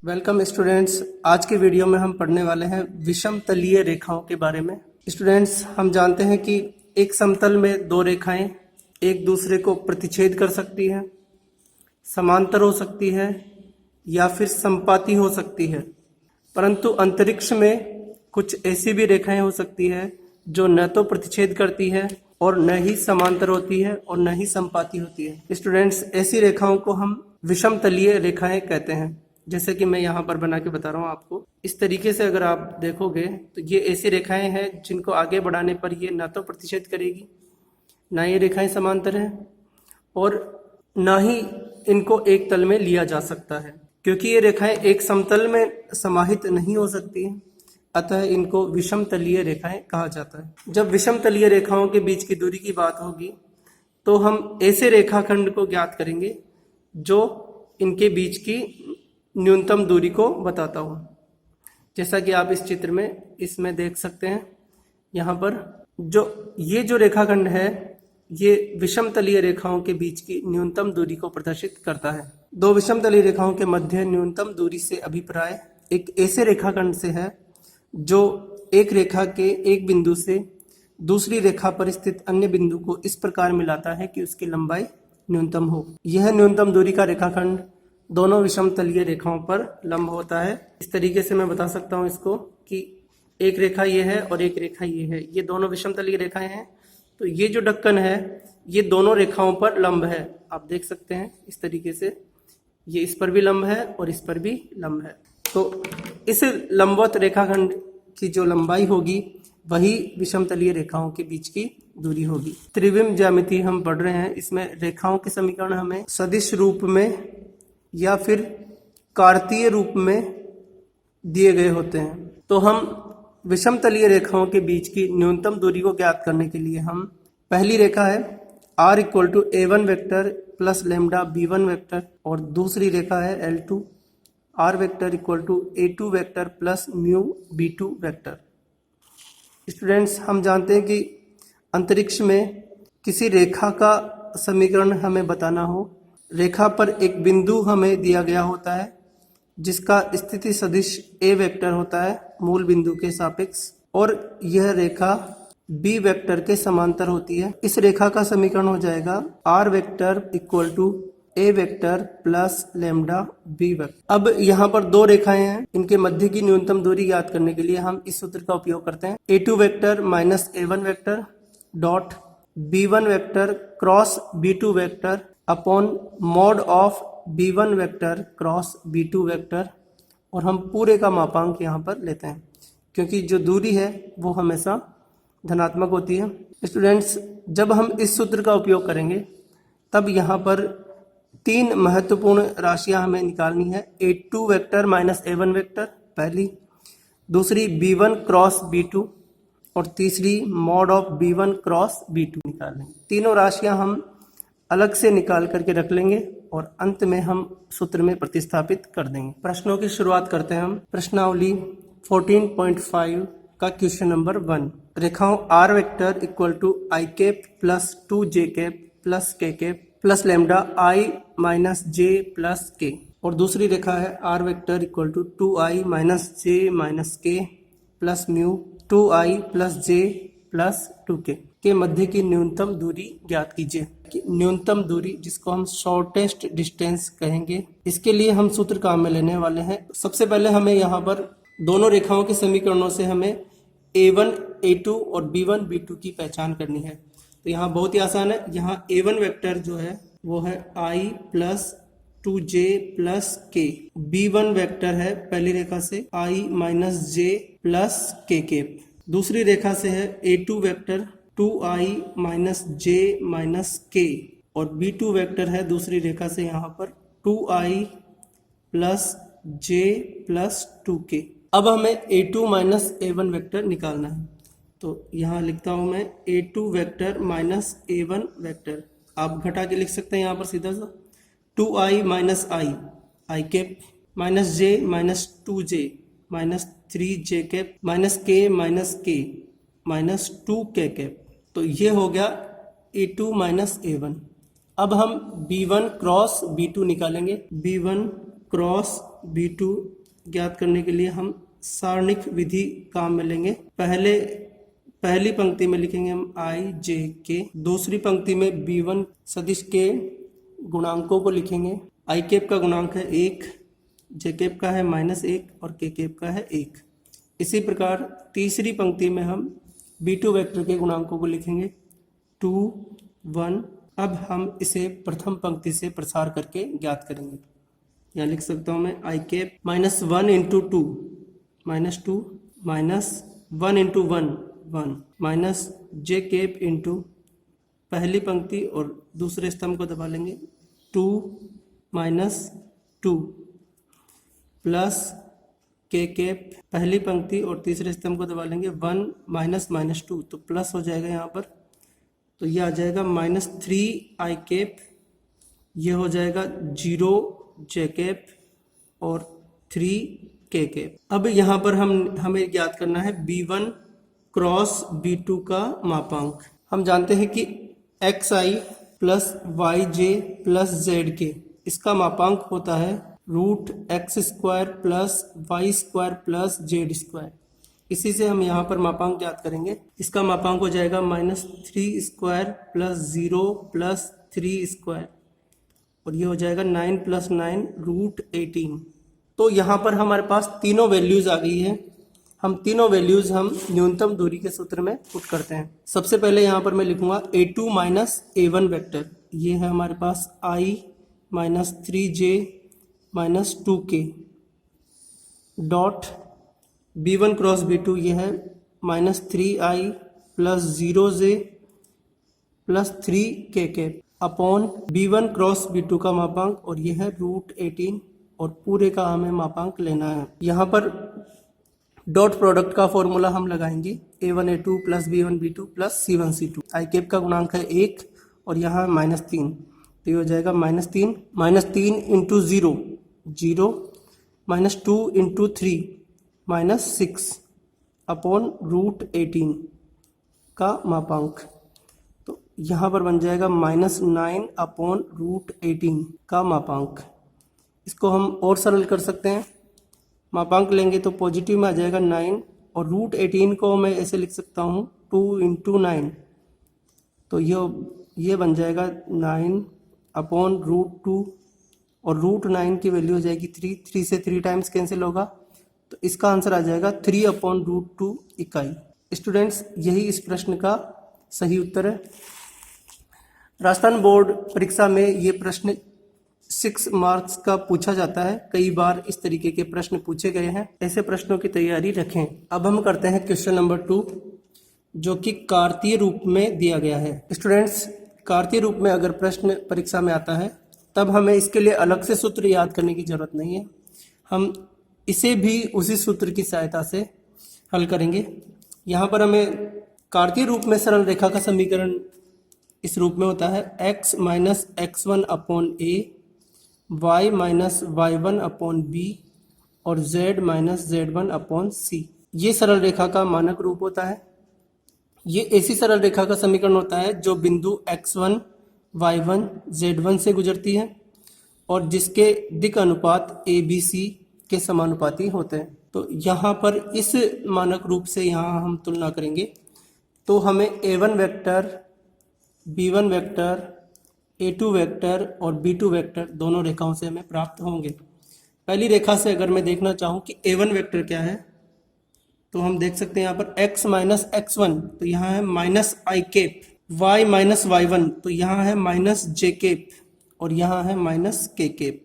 Welcome students. आज के video में हम पढ़ने वाले हैं विषम तलीय रेखाओं के बारे में। स्टूडेंट्स, हम जानते हैं कि एक समतल में दो रेखाएं एक दूसरे को प्रतिच्छेद कर सकती हैं, समांतर हो सकती है या फिर संपाती हो सकती है। परंतु अंतरिक्ष में कुछ ऐसी भी रेखाएं हो सकती है जो न तो प्रतिच्छेद करती है और न ही समांतर होती है और न ही संपाती होती है। स्टूडेंट्स, ऐसी रेखाओं को हम विषम तलीय रेखाएं कहते हैं। जैसे कि मैं यहाँ पर बना के बता रहा हूँ आपको। इस तरीके से अगर आप देखोगे तो ये ऐसी रेखाएं हैं जिनको आगे बढ़ाने पर ये ना तो प्रतिच्छेद करेगी, ना ये रेखाएं समांतर है और ना ही इनको एक तल में लिया जा सकता है, क्योंकि ये रेखाएं एक समतल में समाहित नहीं हो सकती हैं। अतः इनको विषम तलीय रेखाएं कहा जाता है। जब विषम तलीय रेखाओं के बीच की दूरी की बात होगी तो हम ऐसे रेखाखंड को ज्ञात करेंगे जो इनके बीच की न्यूनतम दूरी को बताता हूँ। जैसा कि आप इस चित्र में इसमें देख सकते हैं, यहाँ पर ये जो रेखाखंड है ये विषम तलीय रेखाओं के बीच की न्यूनतम दूरी को प्रदर्शित करता है। दो विषम तलीय रेखाओं के मध्य न्यूनतम दूरी से अभिप्राय एक ऐसे रेखाखंड से है जो एक रेखा के एक बिंदु से दूसरी रेखा पर स्थित अन्य बिंदु को इस प्रकार मिलाता है कि उसकी लंबाई न्यूनतम हो। यह न्यूनतम दूरी का रेखाखंड दोनों विषम तलीय रेखाओं पर लंब होता है। इस तरीके से मैं बता सकता हूँ इसको कि एक रेखा ये है और एक रेखा ये है, ये दोनों विषम तलीय रेखाएं हैं। तो ये जो ढक्कन है ये दोनों रेखाओं पर लंब है। आप देख सकते हैं इस तरीके से, ये इस पर भी लंब है और इस पर भी लंब है। तो इस लंबवत रेखाखंड की जो लंबाई होगी वही विषम तलीय रेखाओं के बीच की दूरी होगी। त्रिविम ज्यामिति हम पढ़ रहे हैं, इसमें रेखाओं के समीकरण हमें सदिश रूप में या फिर कार्तीय रूप में दिए गए होते हैं। तो हम विषम तलीय रेखाओं के बीच की न्यूनतम दूरी को ज्ञात करने के लिए हम पहली रेखा है r equal to a1 vector plus lambda b1 vector और दूसरी रेखा है L2 r vector equal to a2 vector plus mu b2 vector. Students, हम जानते हैं कि अंतरिक्ष में किसी रेखा का समीकरण हमें बताना हो, रेखा पर एक बिंदु हमें दिया गया होता है जिसका स्थिति सदिश a वेक्टर होता है मूल बिंदु के सापेक्ष, और यह रेखा b वेक्टर के समांतर होती है। इस रेखा का समीकरण हो जाएगा r vector equal to a vector plus lambda b vector. अब यहाँ पर दो रेखाएं हैं, इनके मध्य की न्यूनतम दूरी ज्ञात करने के लिए हम इस सूत्र का उपयोग करते हैं। a2 vector minus a1 vector dot b1 vector cross b2 vector upon mod of b1 vector cross b2 vector, और हम पूरे का मापांक यहाँ पर लेते हैं क्योंकि जो दूरी है वो हमेशा धनात्मक होती है। स्टूडेंट्स, जब हम इस सूत्र का उपयोग करेंगे तब यहाँ पर तीन महत्वपूर्ण राशियाँ हमें निकालनी है। a2 vector minus a1 vector पहली, दूसरी b1 क्रॉस b2 और तीसरी mod of b1 cross b2 निकालेंगे। तीनों राशियाँ हम अलग से निकाल करके रख लेंगे और अंत में हम सूत्र में प्रतिस्थापित कर देंगे। प्रश्नों की शुरुआत करते हैं हम। प्रश्नावली 14.5 का क्वेश्चन नंबर 1। रेखाओं r vector equal to i cap plus 2j cap plus k cap plus lambda i minus j plus k, और दूसरी रेखा है r vector equal to 2i minus j minus k plus mu 2i plus j plus 2k के मध्य की न्यूनतम दूरी ज्ञात कीजिए। न्यूनतम दूरी, जिसको हम शॉर्टेस्ट डिस्टेंस कहेंगे, इसके लिए हम सूत्र काम में लेने वाले हैं। सबसे पहले हमें यहाँ पर दोनों रेखाओं के समीकरणों से हमें a1 a2 और b1 b2 की पहचान करनी है। तो यहाँ बहुत ही आसान है। यहाँ a1 वेक्टर जो है वो है i plus 2j plus k, b1 vector है पहली रेखा से i minus j plus k cap, दूसरी रेखा से है a2 vector 2i minus j minus k, और b2 वेक्टर है दूसरी रेखा से यहाँ पर 2i plus j plus 2k। अब हमें a2 माइनस a1 वेक्टर निकालना है, तो यहाँ लिखता हूँ मैं a2 vector minus a1 vector. आप घटा के लिख सकते हैं यहाँ पर सीधा सा 2i minus i cap minus j minus 2j minus 3j cap minus k minus 2k cap. तो ये हो गया a2 माइनस a1। अब हम b1 क्रॉस b2 निकालेंगे। b1 क्रॉस B2 ज्ञात करने के लिए हम सारणिक विधि काम में लेंगे। पहली पंक्ति में लिखेंगे हम I J K, दूसरी पंक्ति में B1 सदिश के गुणांकों को लिखेंगे। I कैप का गुणांक है 1, J कैप का है -1 और K कैप का है 1। इसी प्रकार तीसरी पंक्ति में हम B2 वेक्टर के गुणांकों को लिखेंगे 2, 1। अब हम इसे प्रथम पंक्ति से प्रसार करके ज्ञात करेंगे। यहाँ लिख सकता हूँ मैं I cap -1 into 2 -2 -1 into 1 1 minus J cap into पहली पंक्ति और दूसरे स्तंभ को दबा लेंगे 2 -2 प्लस K कैप पहली पंक्ति और तीसरे स्तंभ को दबा लेंगे 1 -2, तो प्लस हो जाएगा यहाँ पर, तो ये आ जाएगा -3 I कैप, ये हो जाएगा 0 J कैप और 3 K कैप। अब यहाँ पर हमें ज्ञात करना है B1 क्रॉस B2 का मापांक। हम जानते हैं कि XI plus YJ plus ZK इसका मापांक होता है √x² plus y² plus z²। इसी से हम यहाँ पर मापांक ज्ञात करेंगे। इसका मापांक हो जाएगा -3² प्लस 0 प्लस 3² और ये हो जाएगा 9 + 9 √18। तो यहाँ पर हमारे पास तीनों वैल्यूज आ गई है। हम तीनों वैल्यूज हम न्यूनतम दूरी के सूत्र में पुट करते हैं। सबसे पहले यहाँ पर मैं लिखूंगा A2 माइनस A1 वेक्टर, ये है हमारे पास I minus 3J minus 2K dot B1 cross B2, ये है -3I plus 0J plus 3K cap upon B1 cross B2 का मापांक और ये है √18 और पूरे का हमें मापांक लेना है। यहाँ पर डॉट प्रोडक्ट का फॉर्मूला हम लगाएंगे A1 A2 plus B1 B2 plus C1 C2। I cap का गुणांक है 1 और यहाँ -3, तो ये हो जाएगा -3 इंटू 0 0 -2 इंटू 3 -6 अपॉन √18 का मापांक, तो यहाँ पर बन जाएगा -9 अपॉन √18 का मापांक। इसको हम और सरल कर सकते हैं, मापांक लेंगे तो पॉजिटिव में आ जाएगा 9 और √18 को मैं ऐसे लिख सकता हूँ 2 इंटू 9, तो ये बन जाएगा 9 अपॉन √2 और √9 की वैल्यू हो जाएगी 3 से 3 टाइम्स कैंसिल होगा, तो इसका आंसर आ जाएगा 3 अपॉन √2 इकाई। स्टूडेंट्स, यही इस प्रश्न का सही उत्तर है। राजस्थान बोर्ड परीक्षा में ये प्रश्न 6 मार्क्स का पूछा जाता है। कई बार इस तरीके के प्रश्न पूछे गए हैं, ऐसे प्रश्नों की तैयारी रखें। अब हम करते हैं क्वेश्चन नंबर 2, जो कि कार्तीय रूप में दिया गया है। स्टूडेंट्स, कार्तीय रूप में अगर प्रश्न परीक्षा में आता है तब हमें इसके लिए अलग से सूत्र याद करने की जरूरत नहीं है, हम इसे भी उसी सूत्र की सहायता से हल करेंगे। यहाँ पर हमें कार्तीय रूप में सरल रेखा का समीकरण इस रूप में होता है x minus x1 upon a, y minus y1 upon b और z minus z1 upon c। ये सरल रेखा का मानक रूप होता है। ये ऐसी सरल रेखा का समीकरण होता है जो बिंदु x1, y1, z1 से गुजरती है और जिसके दिक् अनुपात ABC के समानुपाती होते हैं। तो यहाँ पर इस मानक रूप से यहाँ हम तुलना करेंगे तो हमें A1 vector, B1 vector, A2 vector और B2 वेक्टर दोनों रेखाओं से हमें प्राप्त होंगे। पहली रेखा से अगर मैं देखना चाहूँ कि A1 वेक्टर क्या है, तो हम देख सकते हैं यहाँ पर x माइनस x1, तो यहाँ है minus I cap, y minus y1, तो यहाँ है माइनस j कैप और यहाँ है माइनस k कैप।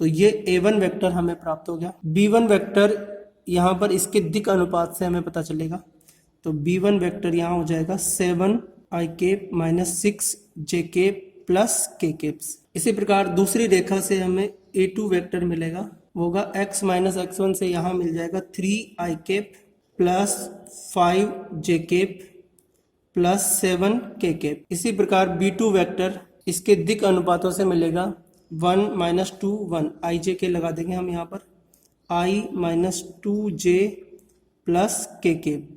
तो ये A1 वेक्टर हमें प्राप्त हो गया। B1 वेक्टर यहाँ पर इसके दिक् अनुपात से हमें पता चलेगा, तो B1 वेक्टर यहाँ हो जाएगा 7 I cap minus 6 j cap plus k caps. इसी प्रकार दूसरी रेखा से हमें A2 वेक्टर मिलेगा, वो होगा x माइनस x1 से यहाँ मिल जाएगा 3 I cap plus 5 j cap plus 7 k cap. इसी प्रकार B2 वेक्टर इसके दिक् अनुपातों से मिलेगा 1 माइनस 2 1 I j के लगा देंगे हम यहाँ पर I minus 2 j plus k cap.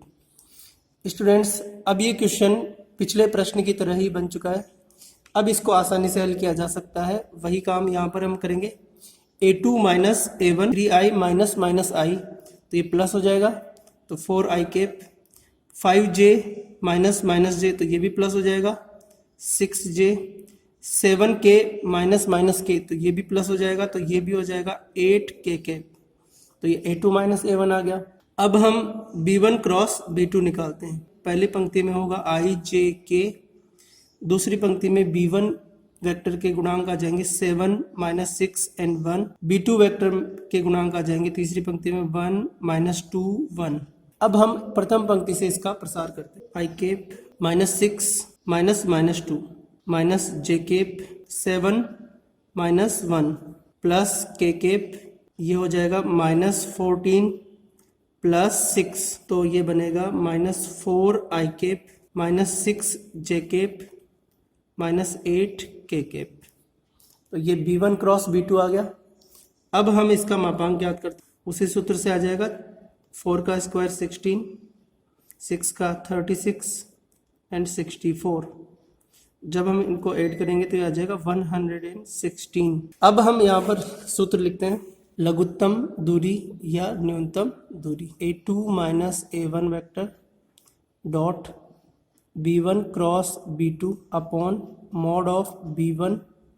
Students, अब ये क्वेश्चन पिछले प्रश्न की तरह ही बन चुका है। अब इसको आसानी से हल किया जा सकता है। वही काम यहाँ पर हम करेंगे। A2 minus A1 3i minus minus आई, तो ये प्लस हो जाएगा, तो 4i cap. 5j minus minus जे, तो ये भी प्लस हो जाएगा, 6j। 7k माइनस माइनस के, तो ये भी प्लस हो जाएगा, तो ये भी हो जाएगा 8k कैप। तो ये A2 माइनस A1 आ गया। अब हम B1 क्रॉस B2 निकालते हैं। पहली पंक्ति में होगा i j k, दूसरी पंक्ति में B1 वेक्टर के गुणांक आ जाएंगे 7 माइनस 6 एंड 1। B2 वेक्टर के गुणांक आ जाएंगे तीसरी पंक्ति में 1 माइनस 2 1। अब हम प्रथम पंक्ति से इसका प्रसार करते हैं। i cap minus 6 minus minus 2 minus j cap 7 minus 1 plus k cap, ये हो जाएगा माइनस 14 प्लस 6, तो ये बनेगा minus 4i cap minus 6j cap minus 8k cap. तो ये B1 क्रॉस B2 आ गया। अब हम इसका मापांक ज्ञात करते हैं। उसी सूत्र से आ जाएगा 4 का स्क्वायर 16, 6 का 36 एंड 64। जब हम इनको ऐड करेंगे तो ये आ जाएगा 116। अब हम यहाँ पर सूत्र लिखते हैं, लघुत्तम दूरी या न्यूनतम दूरी A2 minus A1 vector dot B1 cross B2 upon mod of B1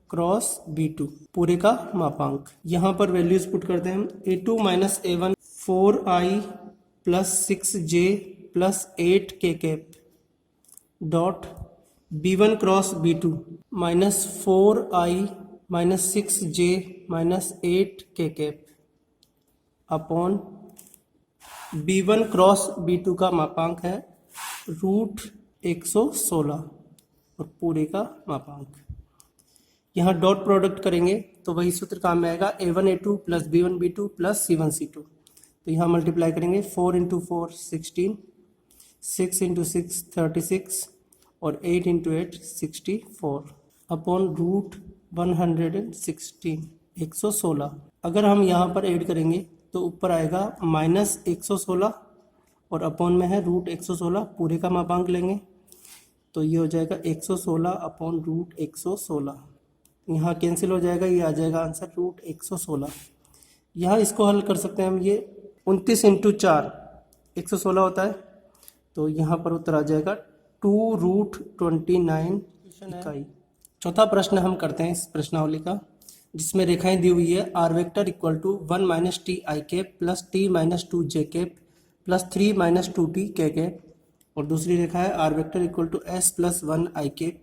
cross B2 पूरे का मापांक। यहाँ पर वैल्यूज पुट करते हैं हम। A2 minus A1 4i plus 6j plus 8k cap dot B1 cross B2 minus 4i minus 6j minus 8k cap upon B1 cross B2 का मापांक है रूट 116 और पूरे का मापांक। यहाँ डॉट प्रोडक्ट करेंगे तो वही सूत्र काम में आएगा, A1 A2 plus B1 B2 plus C1 C2। तो यहाँ मल्टीप्लाई करेंगे 4 इंटू 4 16, 6 इंटू 6 36 और 8 इंटू 8 64 अपॉन रूट 116 116। अगर हम यहाँ पर ऐड करेंगे तो ऊपर आएगा माइनस 116 और अपॉन में है रूट 116, पूरे का मापांक लेंगे तो ये हो जाएगा 116 अपॉन रूट 116। यहाँ कैंसिल हो जाएगा, ये आ जाएगा आंसर रूट 116। यहाँ इसको हल कर सकते हैं हम, ये 29 इंटू 4 116 होता है, तो यहाँ पर उत्तर आ जाएगा 2 रूट 29 इकाई। चौथा प्रश्न हम करते हैं इस प्रश्नावली का, जिसमें रेखाएं दी हुई है। R vector equal to 1 minus t i cap plus t minus 2 j cap plus 3 minus 2 t k cap, और दूसरी रेखा है r vector equal to s plus 1 i cap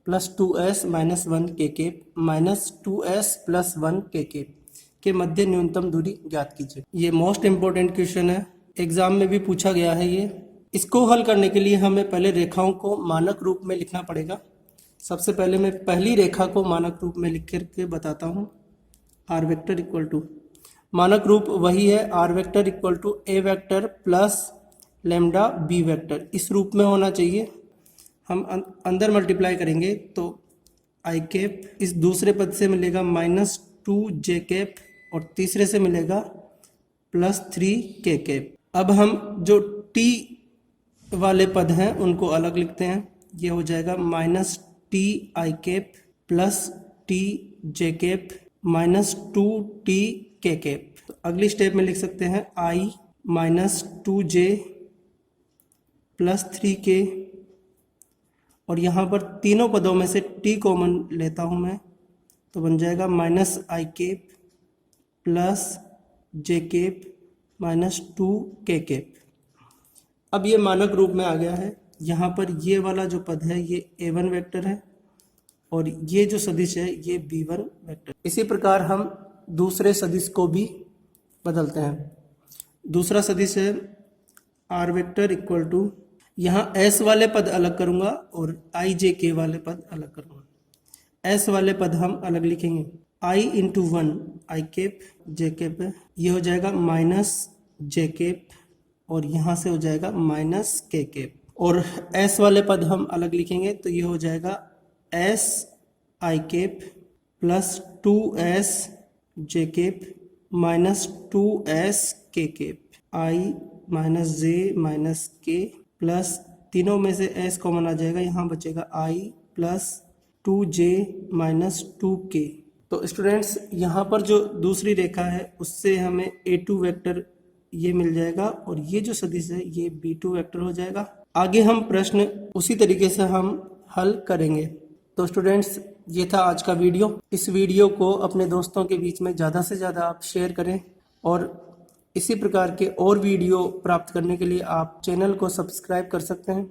plus 2s minus 1 k cap minus 2s plus 1 k cap के मध्य न्यूनतम दूरी ज्ञात कीजिए। ये मोस्ट इंपॉर्टेंट क्वेश्चन है, एग्जाम में भी पूछा गया है ये। इसको हल करने के लिए हमें पहले रेखाओं को मानक रूप में लिखना पड़ेगा। सबसे पहले मैं पहली रेखा को मानक रूप में लिख करके बताता हूँ। आर वेक्टर इक्वल टू, मानक रूप वही है, r vector equal to a vector plus lambda b vector, इस रूप में होना चाहिए। हम अंदर मल्टीप्लाई करेंगे तो आई कैप इस दूसरे पद से मिलेगा माइनस 2 जे कैप और तीसरे से मिलेगा प्लस 3 के कैप। अब हम जो टी वाले पद हैं उनको अलग लिखते हैं, ये हो जाएगा minus t i cap plus T J cap minus 2 t k cap. तो अगली स्टेप में लिख सकते हैं आई माइनस 2 जे प्लस 3 के, और यहाँ पर तीनों पदों में से t कॉमन लेता हूँ मैं, तो बन जाएगा minus i cap plus j cap minus 2 k cap. अब ये मानक रूप में आ गया है। यहाँ पर ये वाला जो पद है ये a1 वेक्टर है और ये जो सदिश है ये b1 वेक्टर। इसी प्रकार हम दूसरे सदिश को भी बदलते हैं। दूसरा सदिश है r वेक्टर इक्वल टू, यहाँ s वाले पद अलग करूँगा और i j k वाले पद अलग करूँगा। s वाले पद हम अलग लिखेंगे, i into 1 i cap j cap है, ये हो जाएगा माइनस जे केप और यहाँ से हो जाएगा माइनस के केप। और s वाले पद हम अलग लिखेंगे तो ये हो जाएगा s i cap plus 2s j cap minus 2s k cap, i minus j minus k plus तीनों में से s कॉमन आ जाएगा, यहाँ बचेगा i plus 2j minus 2k तो स्टूडेंट्स यहाँ पर जो दूसरी रेखा है उससे हमें A2 वेक्टर ये मिल जाएगा और ये जो सदिश है ये B2 वेक्टर हो जाएगा। आगे हम प्रश्न उसी तरीके से हम हल करेंगे। तो स्टूडेंट्स ये था आज का वीडियो। इस वीडियो को अपने दोस्तों के बीच में ज़्यादा से ज़्यादा आप शेयर करें और इसी प्रकार के और वीडियो प्राप्त करने के लिए आप चैनल को सब्सक्राइब कर सकते हैं।